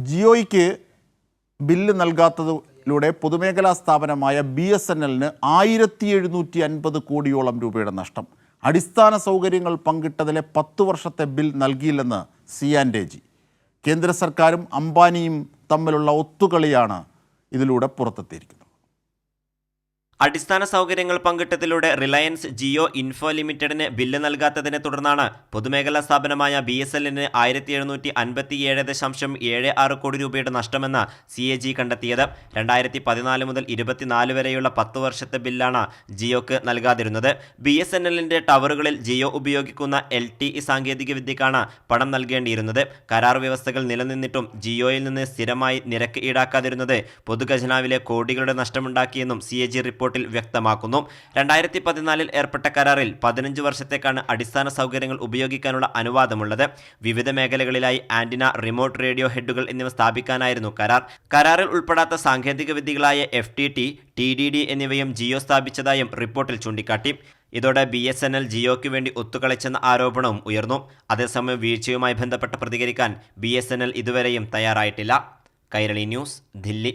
ജിയോയ്ക്ക് bill നൽകാത്തതിലൂടെ പൊതുമേഖലാ സ്ഥാപനമായ BSNLന് 1750 കോടിയോളം രൂപയുടെ നഷ്ടം. അടിസ്ഥാന സൗകര്യങ്ങൾ പങ്കിട്ടതിലെ 10 വർഷത്തെ ബിൽ നൽകിയില്ലെന്ന് C&AG. കേന്ദ്ര സർക്കാരും അംബാനിയും തമ്മിലുള്ള ഒത്തുകളിയാണ് ഇതിലൂടെ പുറത്തെത്തിയിരിക്കുന്നത്. അടിസ്ഥാന സൗകര്യങ്ങൾ പങ്കിട്ടതിലൂടെ റിലയൻസ് ജിയോ ഇൻഫോ ലിമിറ്റഡിന് ബില്ല് നൽകാത്തതിനെ തുടർന്നാണ് പൊതുമേഖലാ സ്ഥാപനമായ BSNLന് 1757.76 കോടി രൂപയുടെ നഷ്ടമെന്ന് CAG കണ്ടെത്തിയത്. 2014 മുതൽ 24 വരെയുള്ള 10 വർഷത്തെ ബില്ലാണ് ജിയോക്ക് നൽകാതിരുന്നത്. BSNLന്റെ ടവറുകളിൽ ജിയോ ഉപയോഗിക്കുന്ന LTE സാങ്കേതിക വിദ്യക്കാണ് പണം നൽകേണ്ടിയിരുന്നത്. കരാർ വ്യവസ്ഥകൾ നിലനിന്നിട്ടും ജിയോയിൽ നിന്ന് സ്ഥിരമായി നിരക്ക് ഈടാക്കാതിരുന്നത് പൊതുഖജനാവിലെ കോടികളുടെ നഷ്ടമുണ്ടാക്കിയെന്നും CAG റിപ്പോർട്ട് വ്യക്തമാക്കുന്നു. 2014 ഏർപ്പെട്ട കരാറിൽ 15 വർഷത്തേക്കാണ് അടിസ്ഥാന സൗകര്യങ്ങൾ ഉപയോഗിക്കാനുള്ള അനുവാദമുള്ളത്. വിവിധ മേഖലകളിലായി ആന്റിന, റിമോട്ട് റേഡിയോ ഹെഡുകൾ എന്നിവ സ്ഥാപിക്കാനായിരുന്നു കരാർ. കരാറിൽ ഉൾപ്പെടാത്ത സാങ്കേതിക വിദ്യകളായ FTT, TDD എന്നിവയും ജിയോ സ്ഥാപിച്ചതായും റിപ്പോർട്ടിൽ ചൂണ്ടിക്കാട്ടി. ഇതോടെ BSNL ജിയോയ്ക്ക് വേണ്ടി ഒത്തുകളിച്ചെന്ന ആരോപണവും ഉയർന്നു. അതേസമയം വീഴ്ചയുമായി ബന്ധപ്പെട്ട് പ്രതികരിക്കാൻ BSNL ഇതുവരെയും തയ്യാറായിട്ടില്ല. കൈരളി ന്യൂസ്, ദില്ലി.